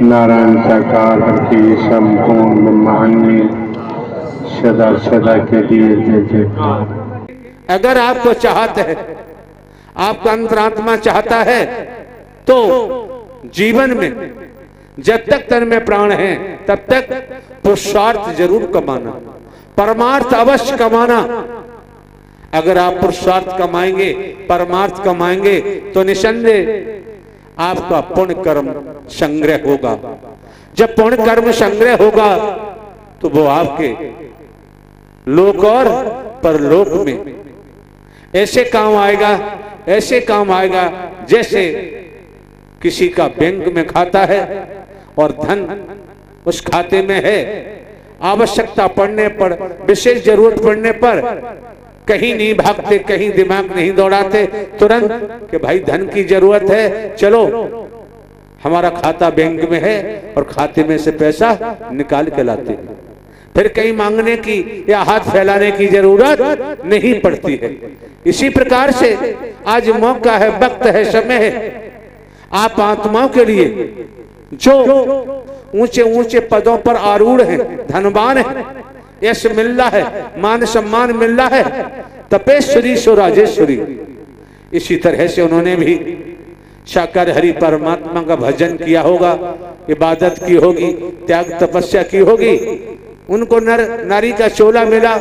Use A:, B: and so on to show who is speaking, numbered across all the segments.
A: नारायण साकार की संपूर्ण ब्रह्मांड में सदा सदा के लिए जय जयकार।
B: अगर आपको चाहत है, आपका अंतरात्मा चाहता है, तो जीवन में जब तक तन में प्राण है तब तक पुरुषार्थ जरूर कमाना, परमार्थ अवश्य कमाना। अगर आप पुरुषार्थ कमाएंगे, परमार्थ कमाएंगे, तो निसंदेह आपका पुण्य कर्म संग्रह होगा। जब पुण्य कर्म संग्रह होगा तो वो आपके लोक और परलोक में ऐसे काम आएगा, ऐसे काम आएगा जैसे किसी का बैंक में खाता है और धन उस खाते में है, आवश्यकता पड़ने पर, विशेष जरूरत पड़ने पर कहीं नहीं भागते, कहीं दिमाग नहीं दौड़ाते, तुरंत कि भाई धन की जरूरत है, चलो हमारा खाता बैंक में है, और खाते में से पैसा निकाल के लाते हैं। फिर कहीं मांगने की या हाथ फैलाने की जरूरत नहीं पड़ती है। इसी प्रकार से आज मौका है, वक्त है, समय है, आप आत्माओं के लिए जो ऊंचे ऊंचे पदों पर आरूढ़ हैं, धनवान है, यश मिल रहा है, मान सम्मान मिल रहा है, तपेश्वरी सो राजेश्वरी, इसी तरह से उन्होंने भी साकार हरि परमात्मा का भजन किया होगा, इबादत की होगी, त्याग तपस्या की होगी, उनको नर नारी का चोला मिला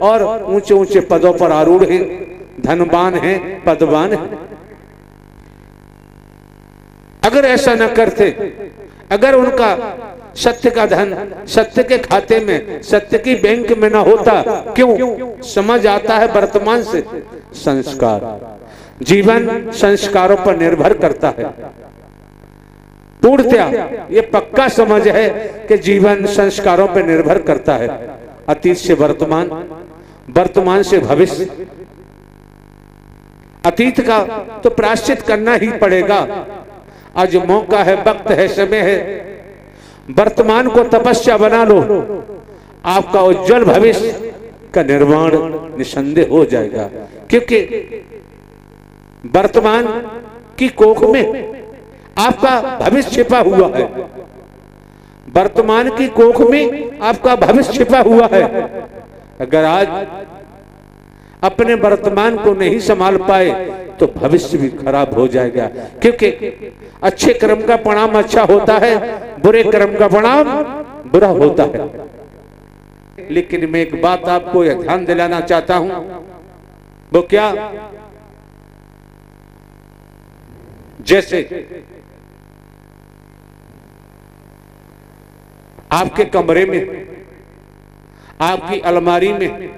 B: और ऊंचे ऊंचे पदों पर आरूढ़ हैं, धनवान हैं, पदवान हैं। अगर ऐसा न करते, अगर उनका सत्य का धन सत्य के खाते में, सत्य की बैंक में ना होता, क्यों? समझ आता है वर्तमान से संस्कार, जीवन संस्कारों पर निर्भर करता है। पूर्णतया ये पक्का समझ है कि जीवन संस्कारों पर निर्भर करता है। अतीत से वर्तमान, वर्तमान से भविष्य। अतीत का तो प्रायश्चित करना ही पड़ेगा। आज मौका है, वक्त है, समय है, वर्तमान को तपस्या बना लो, आपका उज्जवल भविष्य का निर्माण निसंदेह हो जाएगा। क्योंकि वर्तमान की कोख में आपका भविष्य छिपा हुआ है, वर्तमान की कोख में आपका भविष्य छिपा हुआ है। अगर आज अपने वर्तमान को नहीं संभाल पाए तो भविष्य भी खराब हो जाएगा। क्योंकि अच्छे कर्म का परिणाम अच्छा होता है, बुरे कर्म का परिणाम बुरा होता है। लेकिन मैं एक बात आपको ध्यान दिलाना चाहता हूं, वो क्या? जैसे आपके कमरे में, आपकी अलमारी में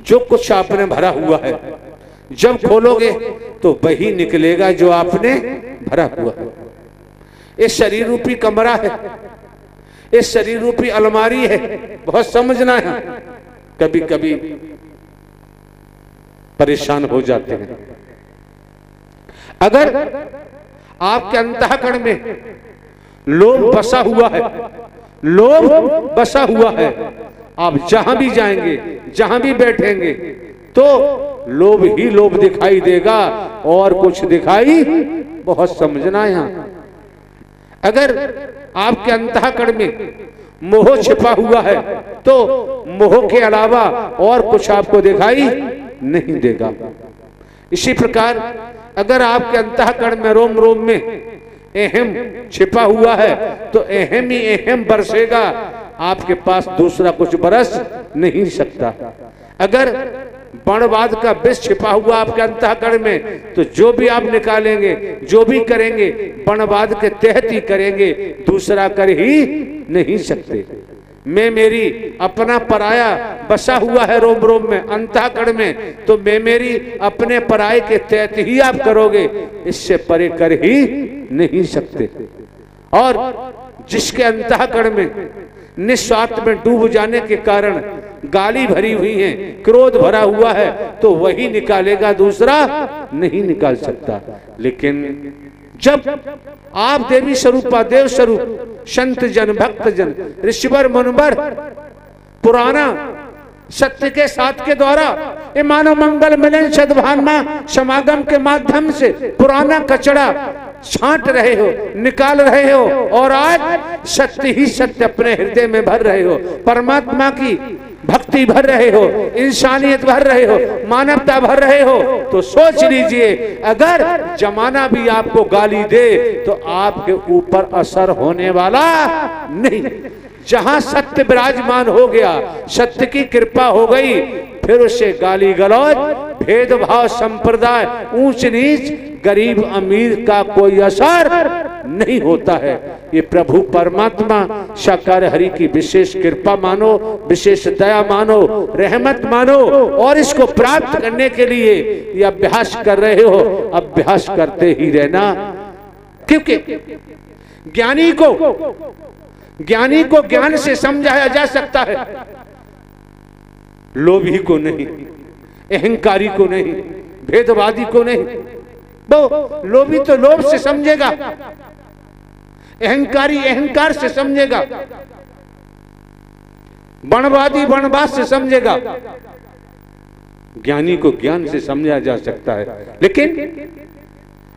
B: जो कुछ आपने भरा हुआ है, जब खोलोगे तो वही निकलेगा जो आपने भरा हुआ है। ये शरीर रूपी कमरा है, ये शरीर रूपी अलमारी है, बहुत समझना है। कभी कभी परेशान हो जाते हैं। अगर आपके अंतःकरण में लोभ बसा हुआ है, लोभ बसा हुआ है, आप जहां भी जाएंगे, जहां भी बैठेंगे, तो लोभ ही लोभ दिखाई देगा और कुछ दिखाई, बहुत समझना है यहां। अगर आपके अंतःकरण में मोह छिपा हुआ है तो मोह के अलावा और कुछ आपको दिखाई नहीं देगा। इसी प्रकार अगर आपके अंतःकरण में, रोम रोम में अहम छिपा हुआ है तो अहम ही अहम बरसेगा, आपके पास दूसरा कुछ बरस नहीं सकता। अगर वर्णवाद का विष छिपा हुआ आपके अंतःकरण में तो जो भी आप निकालेंगे, जो भी करेंगे, वर्णवाद के तहत ही करेंगे, दूसरा कर ही नहीं सकते। मैं मेरी, अपना पराया बसा हुआ है रोम रोम में, अंतःकरण में, तो मैं मेरी अपने पराये के तहत ही आप करोगे, इससे परे कर ही नहीं सकते। और जिसके अंतःकरण में निस्वार्थ में डूब जाने के कारण गाली भरी हुई है, क्रोध भरा हुआ है, तो वही निकालेगा, दूसरा नहीं निकाल सकता। लेकिन जब आप देवी स्वरूपा, देव स्वरूप, संत जन, भक्त जन, ऋषिवर मुनिवर पुराना सत्य के साथ के द्वारा ये मानव मंगल मिलन सद्भावना समागम के माध्यम से पुराना कचड़ा छांट रहे हो, निकाल रहे हो और आज सत्य ही सत्य अपने हृदय में भर रहे हो, परमात्मा की भक्ति भर रहे हो, इंसानियत भर रहे हो, मानवता भर रहे हो, तो सोच लीजिए अगर जमाना भी आपको गाली दे तो आपके ऊपर असर होने वाला नहीं। जहां सत्य विराजमान हो गया, सत्य की कृपा हो गई, फिर उससे गाली गलौज, भेदभाव, संप्रदाय, ऊंच नीच, गरीब अमीर का कोई असर नहीं होता है। ये प्रभु परमात्मा साकार हरि की विशेष कृपा मानो, विशेष दया मानो, रहमत मानो और इसको प्राप्त करने के लिए ये अभ्यास कर रहे हो, अभ्यास करते ही रहना। क्योंकि ज्ञानी को ज्ञान से समझाया जा सकता है, लोभी को नहीं, अहंकारी को नहीं, भेदवादी को नहीं। वो लोभी तो लोभ से समझेगा, अहंकारी अहंकार से समझेगा, वनवादी वनवाद से समझेगा। ज्ञानी को ज्ञान से समझा जा सकता है। लेकिन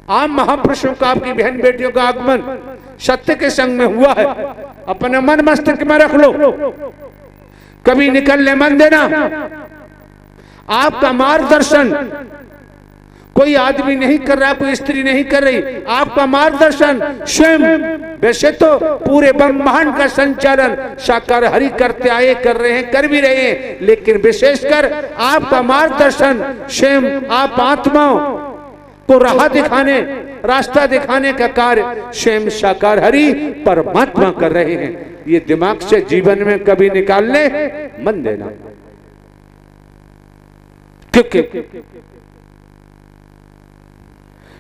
B: आप महापुरुषों का, आपकी बहन बेटियों का आगमन सत्य के संग में हुआ है, अपने मन मस्तिष्क में रख लो, कभी निकलने मन देना। आपका मार्गदर्शन कोई आदमी नहीं कर रहा, कोई स्त्री नहीं कर रही, आपका मार्गदर्शन स्वयं। वैसे तो पूरे ब्रह्मांड का संचालन साकार हरि करते आए, कर रहे हैं, कर भी रहे हैं, लेकिन विशेषकर आपका मार्गदर्शन स्वयं आप आत्माओं को राह दिखाने, रास्ता दिखाने का कार्य स्वयं साकार हरि परमात्मा कर रहे हैं। ये दिमाग से जीवन में कभी निकालने मन देना। क्योंकि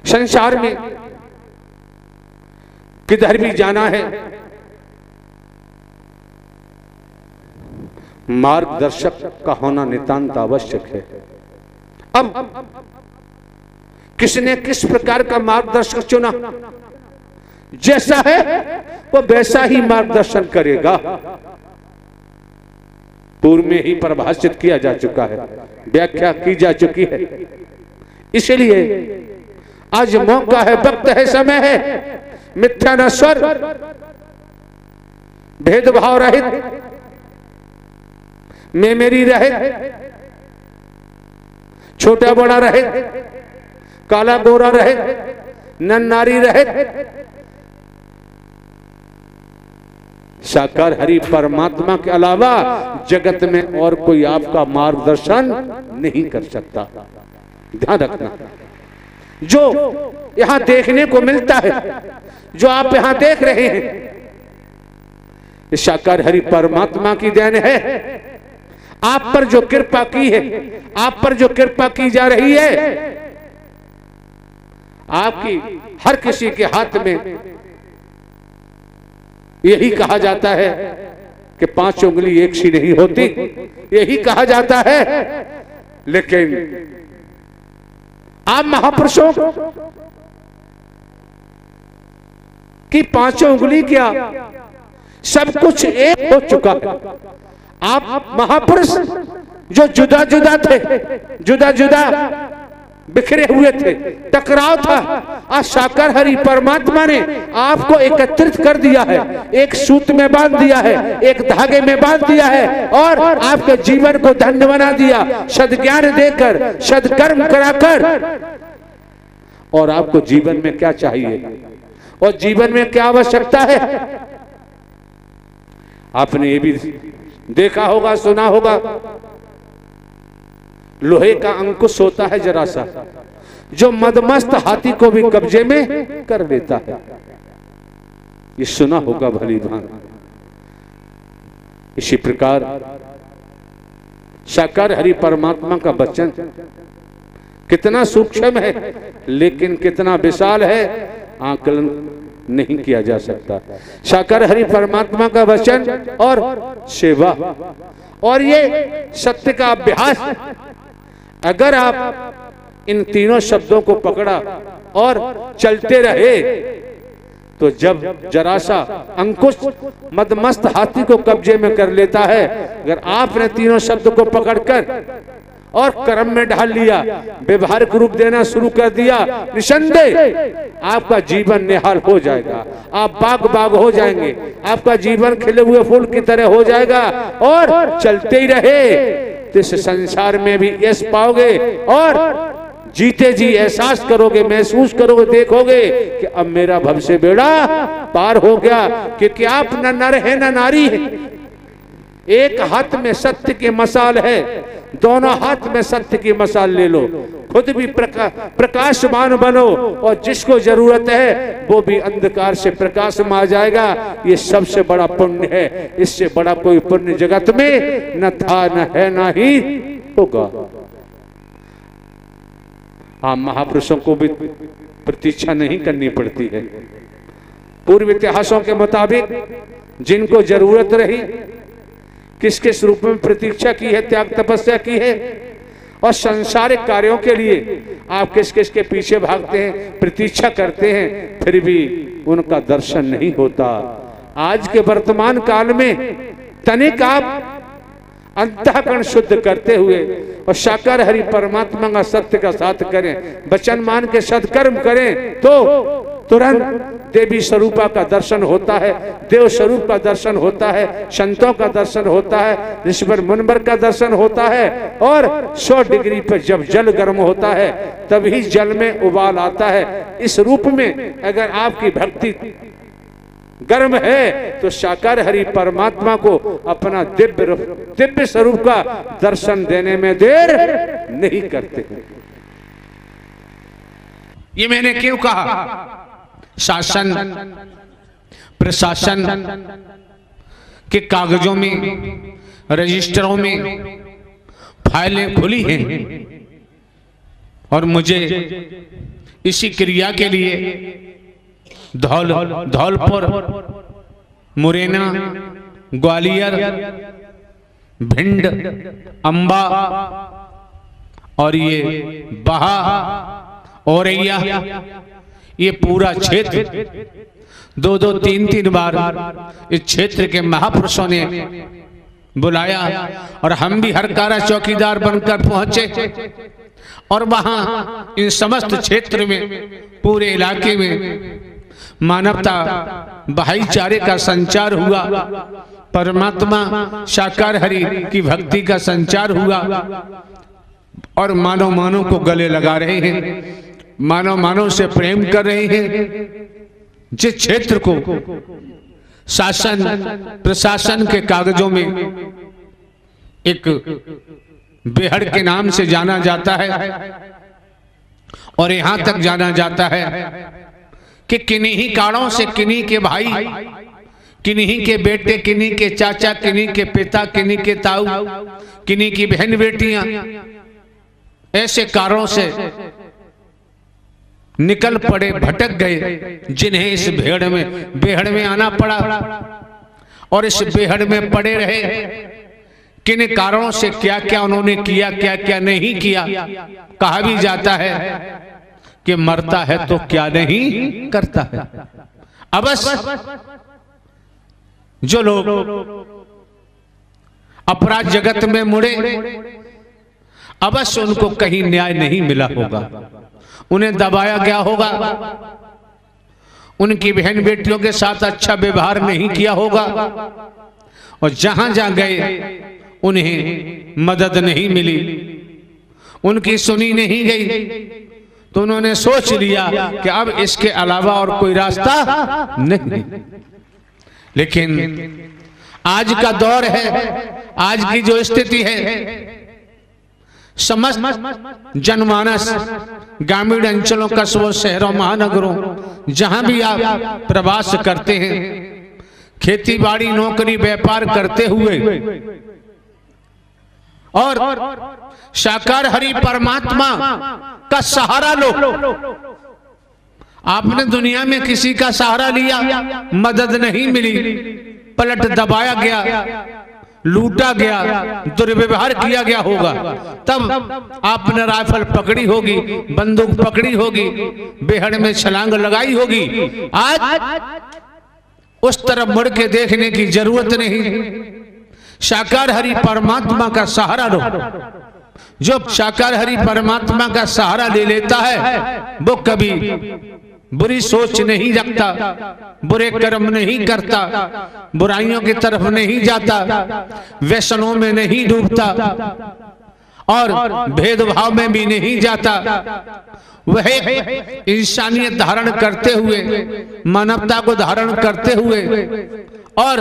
B: संसार में किधर भी जाना है, मार्गदर्शक का होना नितांत आवश्यक है। अब किसने किस प्रकार का मार्गदर्शक चुना, जैसा है वो वैसा ही मार्गदर्शन करेगा। पूर्व में ही परिभाषित किया जा चुका है, व्याख्या की जा चुकी है। इसलिए आज मौका है, वक्त है, समय है, मिथ्या न स्वर, भेदभाव रहित, मैं मेरी रहित, छोटा बड़ा रहित, काला गोरा रहित, नर नारी रहित, साकार हरि परमात्मा के अलावा जगत में और कोई आपका मार्गदर्शन नहीं कर सकता। ध्यान रखना, जो यहां देखने को मिलता है, जो आप यहां देख रहे हैं, साकार हरि परमात्मा की देन है। आप पर जो कृपा की है, आप पर जो कृपा की जा रही है, आपकी हर किसी के हाथ में यही कहा जाता है कि 5 उंगली एक सी नहीं होती, यही कहा जाता है। लेकिन आप महापुरुषों की 5 उंगली क्या, सब कुछ एक हो चुका है। आप महापुरुष जो जुदा जुदा थे, जुदा जुदा बिखरे हुए थे, टकराव था, आज साकार हरि परमात्मा ने आपको एकत्रित कर दिया है, एक सूत्र में बांध दिया है, एक धागे में बांध दिया है और आपके जीवन को धन्य बना दिया, सद्ज्ञान देकर, सद्कर्म कराकर। और आपको जीवन में क्या चाहिए और जीवन में क्या आवश्यकता है, आपने ये भी देखा होगा, सुना होगा। लोहे का अंकुश होता है जरा सा, जो मदमस्त हाथी को भी कब्जे में कर लेता है। ये सुना होगा भली भांति। इसी प्रकार साकार हरि परमात्मा का वचन कितना सूक्ष्म है, लेकिन कितना विशाल है, आकलन नहीं किया जा सकता। साकार हरि परमात्मा का वचन और सेवा और ये सत्य का अभ्यास, अगर आप इन तीनों शब्दों को पकड़ा और चलते रहे, तो जब जरा सा अंकुश मदमस्त हाथी को कब्जे में कर लेता है, अगर आपने तीनों शब्द को पकड़कर और कर्म में ढाल लिया, व्यवहारिक रूप देना शुरू कर दिया, निसंदेह आपका जीवन निहाल हो जाएगा, आप बाग हो जाएंगे, आपका जीवन खिले हुए फूल की तरह हो जाएगा और चलते ही रहे तो इस संसार में भी यश पाओगे और जीते जी एहसास करोगे, महसूस करोगे, देखोगे कि अब मेरा भव से बेड़ा पार हो गया, क्योंकि आप न नर है न नारी है। एक हाथ में सत्य की मसाल है, दोनों हाथ में सत्य की मसाल ले लो, खुद भी प्रकाशमान बनो और जिसको जरूरत है वो भी अंधकार से प्रकाश में आ जाएगा। ये सबसे बड़ा पुण्य है, इससे बड़ा कोई पुण्य जगत में न था, न है, न ही होगा। हाँ, महापुरुषों को भी प्रतीक्षा नहीं करनी पड़ती है। पूर्व इतिहासों के मुताबिक जिनको जरूरत रही, किस किस रूप में प्रतीक्षा की है, त्याग तपस्या की है, और संसारिक कार्यों के लिए आप किस किस के पीछे भागते हैं, प्रतीक्षा करते हैं, फिर भी उनका दर्शन नहीं होता। आज के वर्तमान काल में तनिक आप अंतःकरण शुद्ध करते हुए और साकार हरि परमात्मा का सत्य का साथ करें, वचन मान के सत्कर्म करें तो तुरंत देवी स्वरूपा का दर्शन होता है, देव स्वरूप का दर्शन होता है, संतों का दर्शन होता है, ऋषिवर मुनिवर का दर्शन होता है। और 100 डिग्री पर जब जल गर्म होता है तभी जल में उबाल आता है। इस रूप में अगर आपकी भक्ति गर्म है तो साकार हरि परमात्मा को अपना दिव्य स्वरूप का दर्शन देने में देर नहीं करते। ये मैंने क्यों कहा? शासन प्रशासन के कागजों में, रजिस्टरों में फाइलें खुली हैं और मुझे इसी क्रिया के लिए धौलपुर, मुरैना, ग्वालियर, भिंड, अंबा और ये बहा, औरैया, ये पूरा क्षेत्र 2-2, 3-3 बार इस क्षेत्र के महापुरुषों ने बुलाया और हम भी हरकारा चौकीदार बनकर पहुंचे और वहां इन समस्त क्षेत्र में, पूरे इलाके में मानवता भाईचारे का संचार हुआ, परमात्मा साकार हरि की भक्ति का संचार हुआ और मानव मानव को गले लगा रहे हैं, मानव मानव से प्रेम कर रहे हैं। जिस क्षेत्र को शासन प्रशासन के कागजों में एक बेहड़ के नाम से जाना जाता है और यहां तक जाना जाता है कि किन्हीं कारणों से किन्हीं के भाई, किन्हीं के बेटे, किन्हीं के चाचा, किन्हीं के पिता, किन्हीं के ताऊ, किन्हीं की बहन बेटियां ऐसे कारणों से निकल पड़े, भटक गए, जिन्हें इस बेहड़ में आना पड़ा और इस बेहड़ में पड़े रहे। किन कारणों से क्या क्या उन्होंने किया, क्या क्या नहीं किया। कहा भी जाता है कि मरता है तो क्या नहीं करता है। अवश्य जो लोग अपराध जगत में मुड़े, अवश्य उनको कहीं न्याय नहीं मिला होगा, उन्हें दबाया गया होगा, उनकी बहन बेटियों के साथ अच्छा व्यवहार नहीं किया होगा और जहां जहां गए उन्हें मदद नहीं मिली, उनकी सुनी नहीं गई, तो उन्होंने सोच लिया कि अब इसके अलावा और कोई रास्ता नहीं। लेकिन आज का दौर है, आज की जो स्थिति है, समस्त जनमानस, ग्रामीण अंचलों, कस्बों, शहरों, महानगरों, जहां भी आप प्रवास करते हैं, खेती बाड़ी, नौकरी, व्यापार करते हुए और साकार हरि परमात्मा का सहारा लो। आपने दुनिया में किसी का सहारा लिया, मदद नहीं मिली, पलट दबाया गया, लूटा गया, दुर्व्यवहार किया गया होगा, तब आपने राइफल पकड़ी होगी, बंदूक पकड़ी होगी, बेहड़ में छलांग लगाई होगी। आज उस तरफ मुड़ के देखने की जरूरत नहीं। साकार हरि परमात्मा का सहारा लो, जो शाकाहारी परमात्मा का सहारा ले लेता है वो कभी बुरी सोच नहीं रखता, बुरे कर्म नहीं करता, बुराइयों की तरफ नहीं जाता, व्यसनों में नहीं डूबता और भेदभाव में भी नहीं जाता। वह इंसानियत धारण करते हुए, मानवता को धारण करते हुए और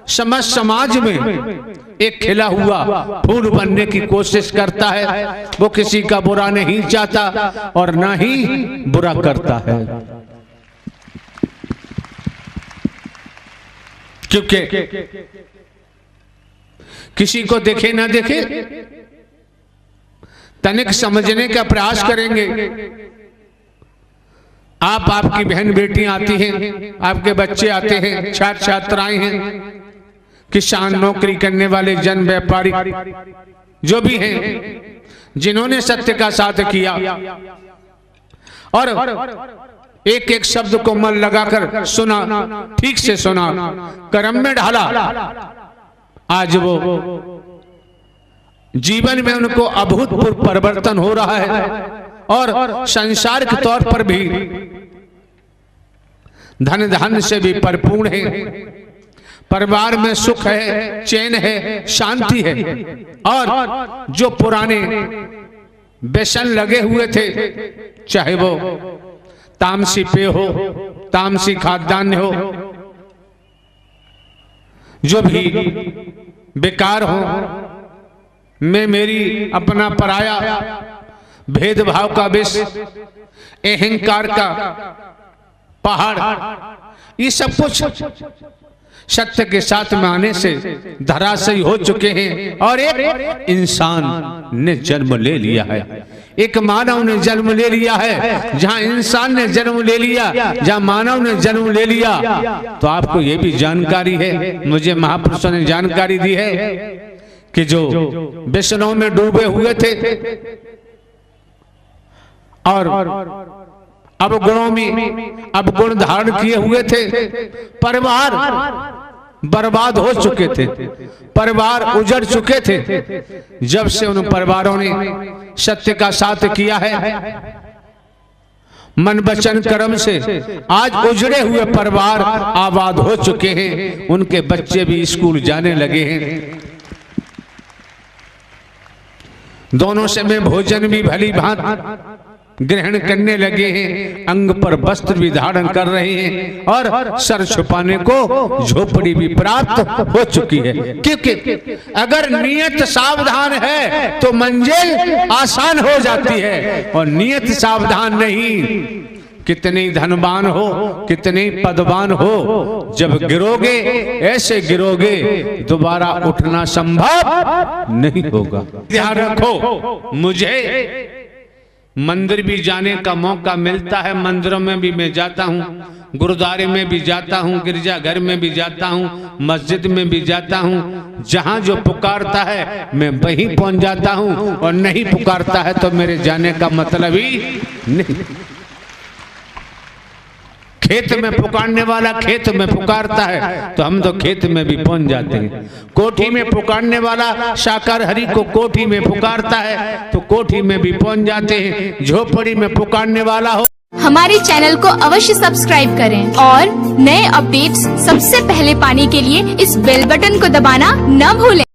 B: समाज में एक खिला हुआ फूल बनने की कोशिश करता है। वो किसी का बुरा नहीं चाहता और ना ही बुरा करता है, क्योंकि किसी को देखे ना देखे तनिक समझने का प्रयास करेंगे। आपकी बहन बेटियां आती हैं, आपके बच्चे आते हैं, छात्र छात्राएं हैं, किसान, नौकरी करने वाले, जन, व्यापारी, जो भी हैं, जिन्होंने सत्य का साथ किया और एक एक शब्द को मन लगाकर सुना, ठीक से सुना, कर्म में ढाला, आज वो जीवन में उनको अभूतपूर्व परिवर्तन हो रहा है और संसार के तौर पर भी धन धान्य से भी परिपूर्ण है। परिवार में सुख है, चैन है, शांति है और जो पुराने व्यसन लगे हुए थे, चाहे वो तामसी पेय हो, तामसी खाद्यान्न हो, जो भी बेकार हो, मैं मेरी, अपना पराया, भेदभाव का विष, अहंकार का पहाड़, ये सब कुछ सत्य के साथ में आने से धराशायी हो चुके हैं और एक इंसान ने जन्म ले लिया है, एक मानव ने जन्म ले लिया है। जहां इंसान ने जन्म ले लिया, जहां मानव ने जन्म ले लिया, तो आपको ये भी जानकारी है, मुझे महापुरुषों ने जानकारी दी है कि जो व्यसनों में डूबे हुए थे और अब गुणों में अब गुण धारण किए हुए थे, परिवार बर्बाद हो चुके थे, परिवार उजड़ चुके थे। जब से उन परिवारों ने सत्य का साथ किया है, मन वचन कर्म से आज उजड़े हुए परिवार आबाद हो चुके हैं, उनके बच्चे भी स्कूल जाने लगे हैं, दोनों समय भोजन भी भली भांति ग्रहण करने लगे हैं, अंग पर वस्त्र भी धारण कर रहे हैं और सर छुपाने को झोपड़ी भी प्राप्त हो चुकी है। क्योंकि अगर नियत सावधान है तो मंजिल आसान हो जाती है और नियत सावधान नहीं, कितने धनवान हो, कितने पदवान हो, जब गिरोगे, ऐसे गिरोगे, दोबारा उठना संभव नहीं होगा। ध्यान रखो, मुझे मंदिर भी जाने का मौका मिलता है, मंदिरों में भी मैं जाता हूँ, गुरुद्वारे में भी जाता हूँ, गिरजाघर में भी जाता हूँ, मस्जिद में भी जाता हूँ। जहाँ जो पुकारता है मैं वहीं पहुँच जाता हूँ और नहीं पुकारता है तो मेरे जाने का मतलब ही नहीं। खेत में पुकारने वाला खेत में पुकारता है तो हम तो खेत में भी पहुंच जाते हैं। कोठी में पुकारने वाला शाकाहारी को कोठी में पुकारता है तो कोठी में भी पहुंच जाते हैं। झोपड़ी में पुकारने वाला हो।
C: हमारे चैनल को अवश्य सब्सक्राइब करें और नए अपडेट्स सबसे पहले पाने के लिए इस बेल बटन को दबाना न भूलें।